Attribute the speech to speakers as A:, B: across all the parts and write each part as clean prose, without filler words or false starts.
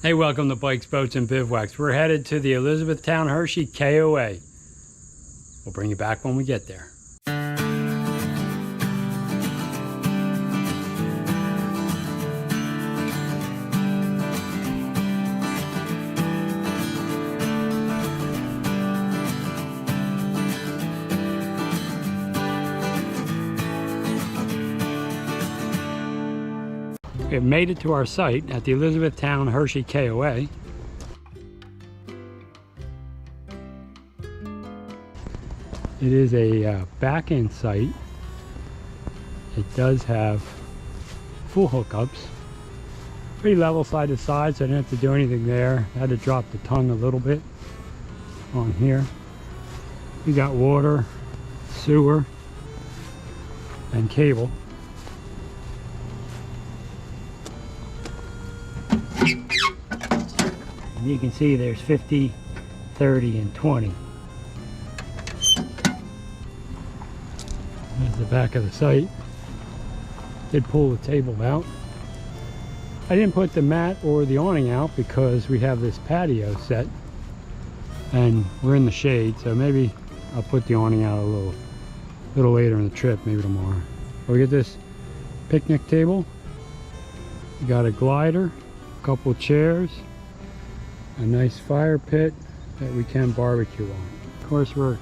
A: Hey, welcome to Bikes, Boats, and Bivouacs. We're headed to the Elizabethtown Hershey KOA. We'll bring you back when we get there. We have made it to our site at the Elizabethtown Hershey KOA. It is a back-end site. It does have full hookups. Pretty level side to side, so I didn't have to do anything there. I had to drop the tongue a little bit on here. We got water, sewer, and cable. You can see there's 50, 30, and 20. There's the back of the site. Did pull the table out. I didn't put the mat or the awning out because we have this patio set and we're in the shade, so maybe I'll put the awning out a little later in the trip, maybe tomorrow. But we get this picnic table. We got a glider, a couple chairs, a nice fire pit that we can barbecue on. Of course, we're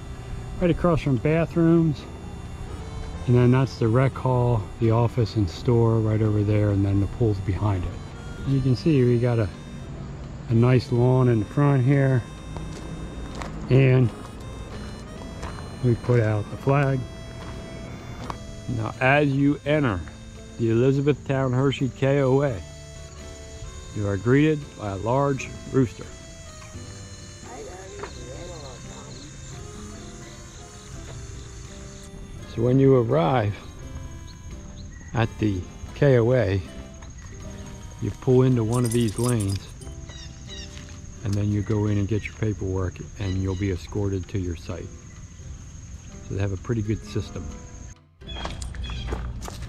A: right across from bathrooms, and then that's the rec hall, the office and store right over there, and then the pool's behind it. As you can see, we got a nice lawn in the front here, and we put out the flag. Now, as you enter the Elizabethtown Hershey KOA, you are greeted by a large rooster. So when you arrive at the KOA, you pull into one of these lanes and then you go in and get your paperwork and you'll be escorted to your site. So they have a pretty good system.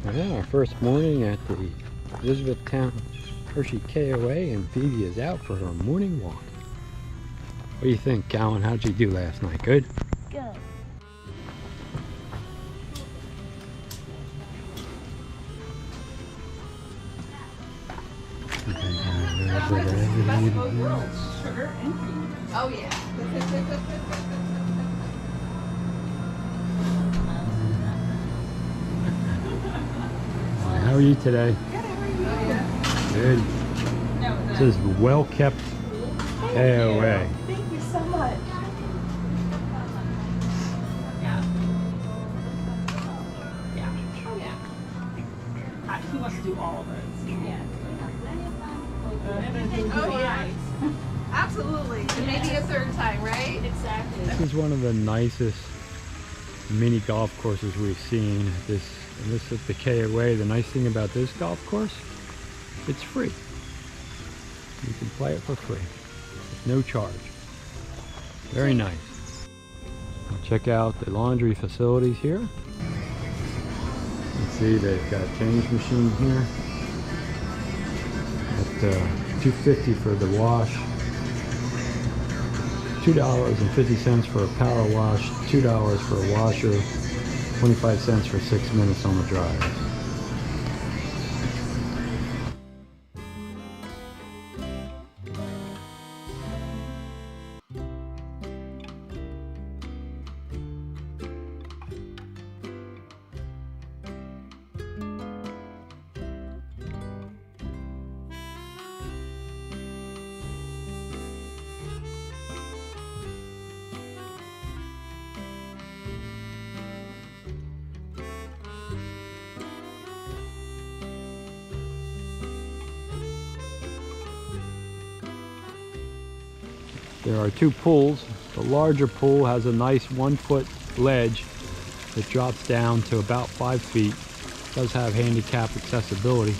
A: Well, our first morning at the Elizabethtown Hershey KOA, and Phoebe is out for her morning walk. What do you think, Callan? How'd you do last night? Good?
B: Good.
C: Oh yeah.
A: How are you today?
C: Good, how are you?
A: Good. This is well-kept KOA.
C: Thank you so much. Yeah. Yeah. Oh yeah. He wants to do all of those. Yeah. Oh yeah. Absolutely. And maybe a third time, right? Exactly.
A: This is one of the nicest mini golf courses we've seen. This is the KOA. The nice thing about this golf course, it's free. You can play it for free. No charge. Very nice. I'll check out the laundry facilities here. Let's see, they've got a change machine here at $2.50 for the wash, $2.50 for a power wash, $2 for a washer, 25 cents for 6 minutes on the drive. There are two pools. The larger pool has a nice 1-foot ledge that drops down to about 5 feet. It does have handicap accessibility.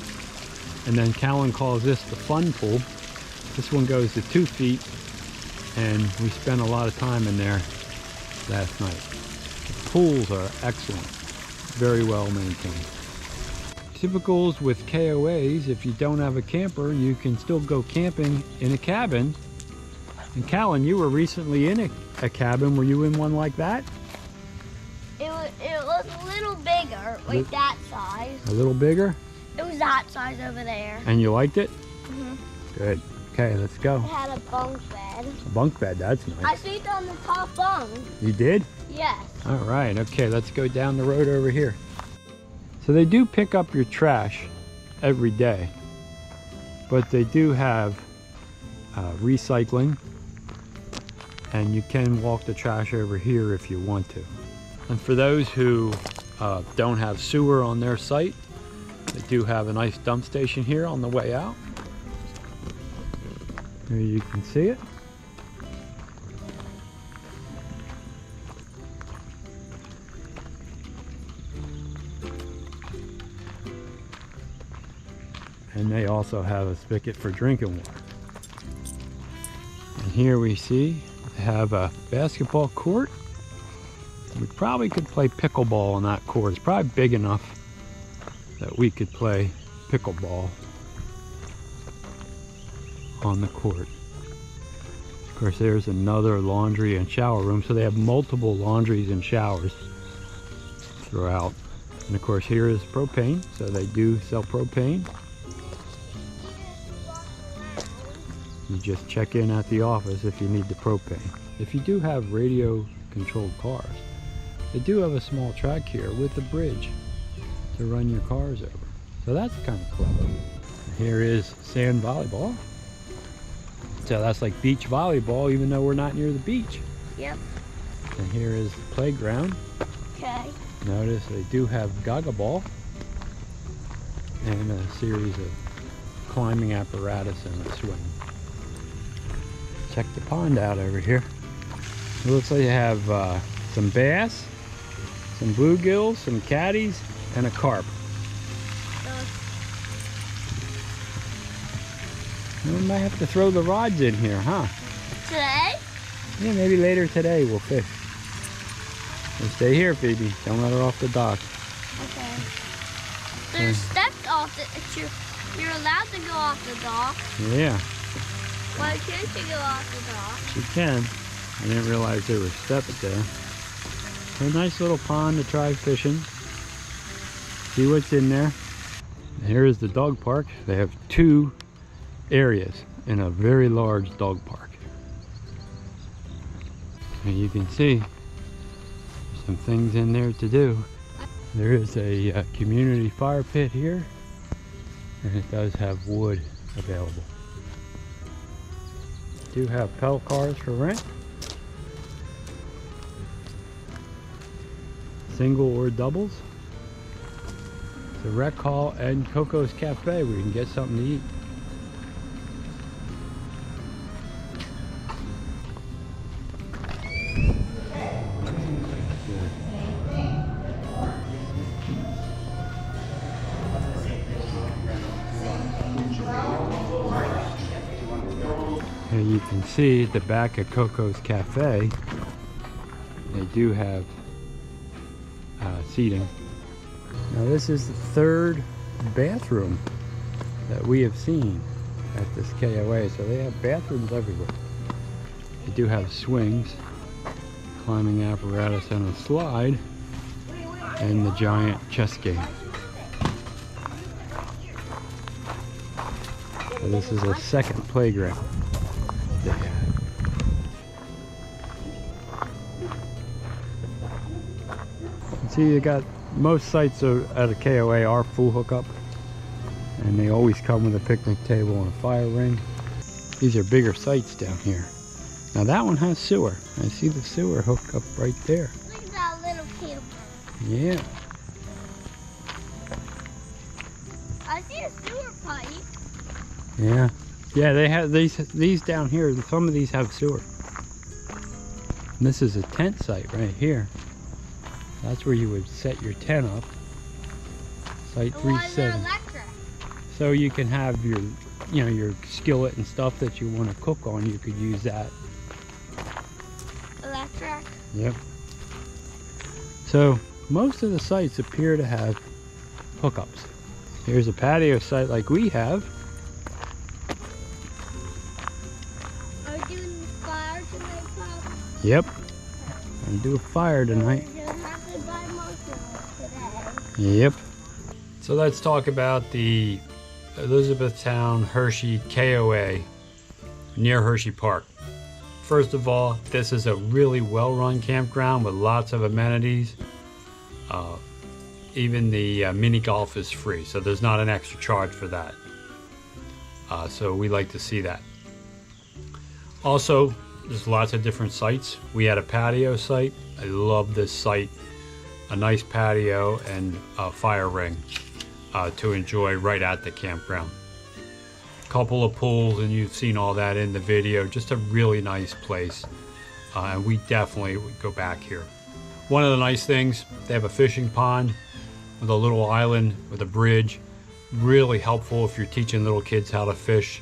A: And then Callan calls this the fun pool. This one goes to 2 feet, and we spent a lot of time in there last night. The pools are excellent, very well maintained. typicals with KOAs, if you don't have a camper, you can still go camping in a cabin. And Callan, you were recently in a cabin. Were you in one like that?
B: It was a little bigger, like that size.
A: A little bigger?
B: It was that size over there.
A: And you liked it?
B: Mm-hmm.
A: Good. Okay, let's go.
B: It had a bunk bed.
A: A bunk bed, that's nice.
B: I slept on the top bunk.
A: You did?
B: Yes.
A: All right, okay, let's go down the road over here. So they do pick up your trash every day, but they do have recycling, and you can walk the trash over here if you want to. And for those who don't have sewer on their site, they do have a nice dump station here on the way out. There you can see it. And they also have a spigot for drinking water. And here we see they have a basketball court. We probably could play pickleball on that court. It's probably big enough that we could play pickleball on the court. Of course, there's another laundry and shower room, so they have multiple laundries and showers throughout. And of course, here is propane, so they do sell propane. You just check in at the office if you need the propane. If you do have radio controlled cars, they do have a small track here with a bridge to run your cars over. So that's kind of clever. Here is sand volleyball. So that's like beach volleyball, even though we're not near the beach.
B: Yep.
A: And here is the playground.
B: Okay.
A: Notice they do have gaga ball and a series of climbing apparatus and a swing. Check the pond out over here. It looks like you have some bass, some bluegills, some catties, and a carp. We might have to throw the rods in here, huh?
B: Today?
A: Yeah, maybe later today we'll fish. Well, stay here, Phoebe. Don't let her off the dock.
B: Okay. There's steps off the... You're allowed to go off the dock.
A: Yeah.
B: Why can't you go off the dock?
A: She can. I didn't realize there were steps there. A nice little pond to try fishing. See what's in there. And here is the dog park. They have 2 areas in a very large dog park. And you can see some things in there to do. There is a community fire pit here, and it does have wood available. Do have pedal cars for rent, single or doubles. The rec hall and Coco's Cafe where you can get something to eat. Here you can see at the back of Coco's Cafe, they do have seating. Now this is the 3rd bathroom that we have seen at this KOA, so they have bathrooms everywhere. They do have swings, climbing apparatus and a slide, and the giant chess game. So this is a 2nd playground. See, you got most sites at a KOA are full hookup, and they always come with a picnic table and a fire ring. These are bigger sites down here. Now that one has sewer. I see the sewer hooked up right there.
B: Look at that little cube.
A: Yeah.
B: I see a sewer pipe.
A: Yeah. Yeah, they have these down here. Some of these have sewer. And this is a tent site right here. That's where you would set your tent up. Site 37.
B: Electric?
A: So you can have your, your skillet and stuff that you want to cook on. You could use that.
B: Electric?
A: Yep. So most of the sites appear to have hookups. Here's a patio site like we have.
B: Are we doing the fire tonight, Pop?
A: Yep. Gonna do a fire tonight.
B: We're gonna have to buy marshmallows today.
A: Yep. So let's talk about the Elizabethtown Hershey KOA near Hershey Park. First of all, this is a really well-run campground with lots of amenities. Even the mini golf is free, so there's not an extra charge for that. So we like to see that. Also, there's lots of different sites. We had a patio site. I love this site. A nice patio and a fire ring to enjoy right at the campground. Couple of pools, and you've seen all that in the video. Just a really nice place, and we definitely would go back here. One of the nice things, they have a fishing pond with a little island with a bridge. Really helpful if you're teaching little kids how to fish.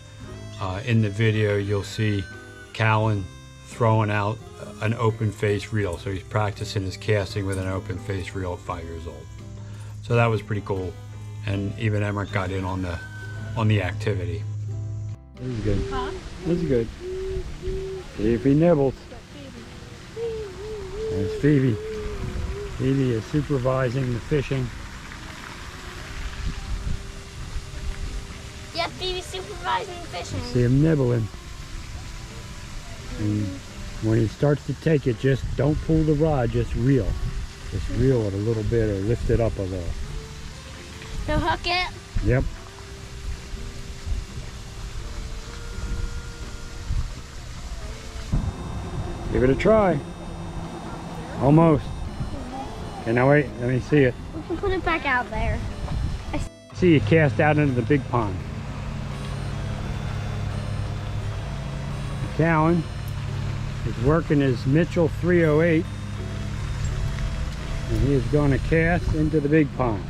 A: In the video you'll see Callan throwing out an open face reel, so he's practicing his casting with an open face reel at 5 years old. So that was pretty cool, and even Emmerich got in on the activity. This is good.
C: Huh?
A: This is good. See if he nibbles. There's Phoebe. Phoebe is supervising the fishing.
B: Yep, Phoebe's supervising the fishing.
A: See him nibbling. And when he starts to take it, just don't pull the rod, just reel. Just reel it a little bit or lift it up a little.
B: So hook it?
A: Yep. Give it a try. Almost. Okay, now wait, let me see it.
B: We can put it back out there.
A: See you cast out into the big pond. Callan is working his Mitchell 308, and he is going to cast into the big pond.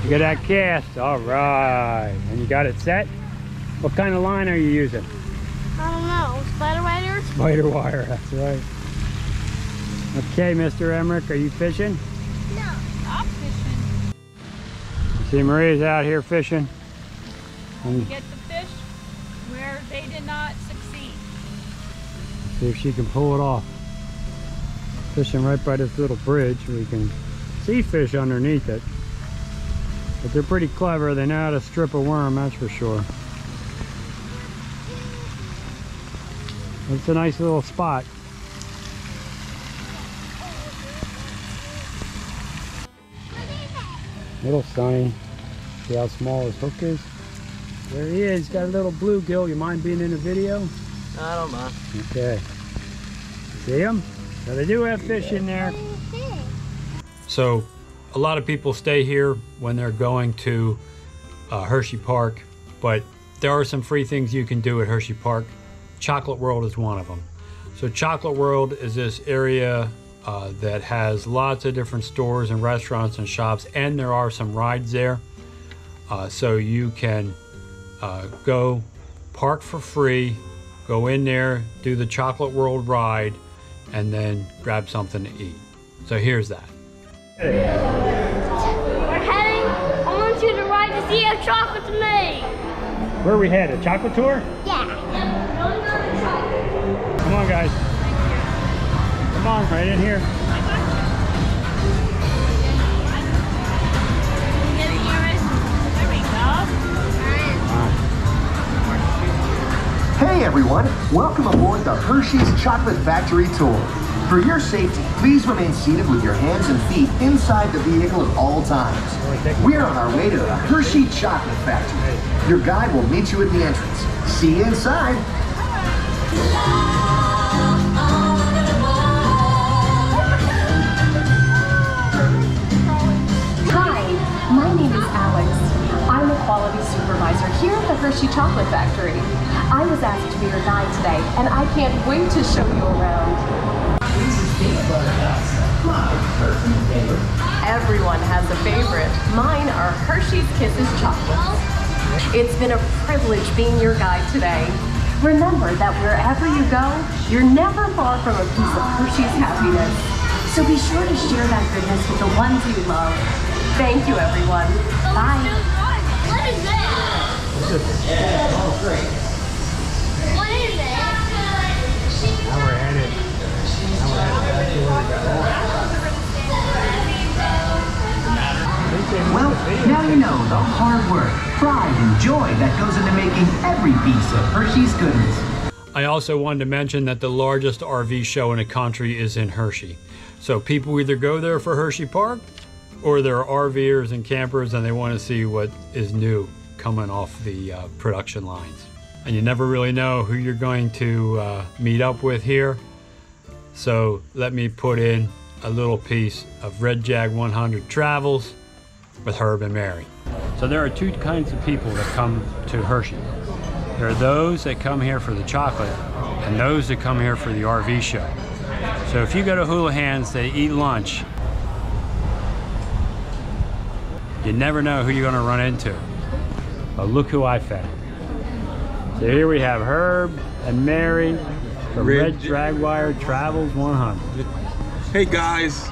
A: You got that cast, all right. And you got it set? What kind of line are you using?
B: I don't know. Spider wire?
A: Spider wire, that's right. Okay, Mr. Emmerich, are you fishing?
B: No.
C: I'm fishing.
A: You see Maria's out here fishing. And
C: Get the fish where they did not succeed.
A: see if she can pull it off. Fishing right by this little bridge. We can see fish underneath it. But they're pretty clever. They know how to strip a worm, that's for sure. It's a nice little spot. Little Sonny. See how small his hook is? There he is. He's got a little bluegill. You mind being in the video?
D: I don't mind.
A: Okay. See him? So they do have fish in there. So a lot of people stay here when they're going to Hershey Park, but there are some free things you can do at Hershey Park. Chocolate World is one of them. So Chocolate World is this area that has lots of different stores and restaurants and shops, and there are some rides there. So you can go park for free, go in there, do the Chocolate World ride, and then grab something to eat. So here's that.
B: We're heading on to the ride to see how chocolate's made.
A: Where are we headed? Chocolate tour?
B: Yeah.
A: Come on, guys. Come on, right in here.
C: There we go.
D: Hey everyone, welcome aboard the Hershey's Chocolate Factory Tour. For your safety, please remain seated with your hands and feet inside the vehicle at all times. We're on our way to the Hershey Chocolate Factory. Your guide will meet you at the entrance. See you inside.
E: Hi, my name is Alex. I'm a quality supervisor here at the Hershey Chocolate Factory. I was asked to be your guide today, and I can't wait to show you around. Everyone has a favorite. Mine are Hershey's Kisses chocolates. It's been a privilege being your guide today. Remember that wherever you go, you're never far from a piece of Hershey's happiness. So be sure to share that goodness with the ones you love. Thank you, everyone. Bye.
B: What is that?
A: Oh, great.
B: What is it?
A: Now we're headed back to where we got off.
D: Well, now you know the hard work, pride, and joy that goes into making every piece of Hershey's goodness.
A: I also wanted to mention that the largest RV show in the country is in Hershey. So people either go there for Hershey Park, or they're RVers and campers and they want to see what is new coming off the production lines. And you never really know who you're going to meet up with here. So let me put in a little piece of Red Jag 100 Travels with Herb and Mary. So there are two kinds of people that come to Hershey. There are those that come here for the chocolate and those that come here for the RV show. So if you go to Houlihan's, they eat lunch. You never know who you're going to run into. But look who I found. So here we have Herb and Mary from Red Dragwire Travels 100.
F: Hey guys,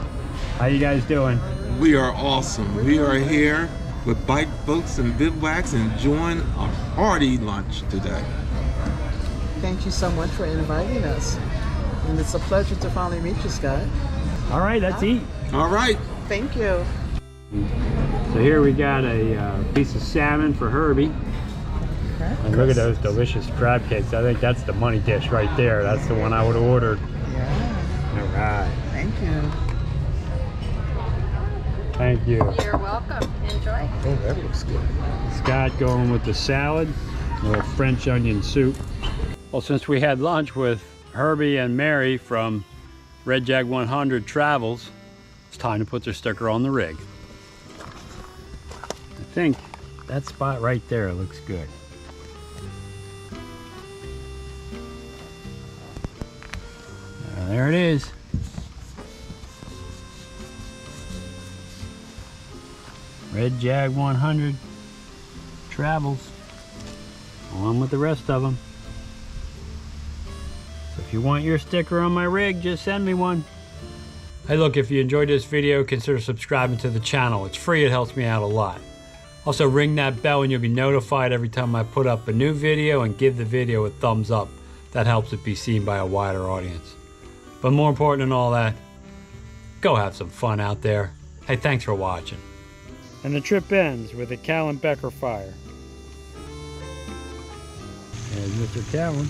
A: How you guys doing?
F: we are awesome. We are here with bike folks and bivouacs enjoying a hearty lunch today.
G: Thank you so much for inviting us. And it's a pleasure to finally meet you, Scott.
A: All right, let's eat.
F: All right.
G: Thank you.
A: So here we got a piece of salmon for Herbie. And look at those delicious crab cakes. I think that's the money dish right there. That's the one I would have ordered.
G: Yeah,
A: All right.
G: thank you.
A: Thank you.
C: You're welcome. Enjoy.
G: Oh, that looks good.
A: Scott going with the salad, a little French onion soup. Well, since we had lunch with Herbie and Mary from Red Jag 100 Travels, it's time to put their sticker on the rig. I think that spot right there looks good. There it is. Red Jag 100 Travels, along with the rest of them. So if you want your sticker on my rig, just send me one. Hey look, if you enjoyed this video, consider subscribing to the channel. It's free, it helps me out a lot. Also ring that bell and you'll be notified every time I put up a new video, and give the video a thumbs up. That helps it be seen by a wider audience. But more important than all that, go have some fun out there. Hey, thanks for watching. And the trip ends with a Callan Becker fire. There's Mr. Callan.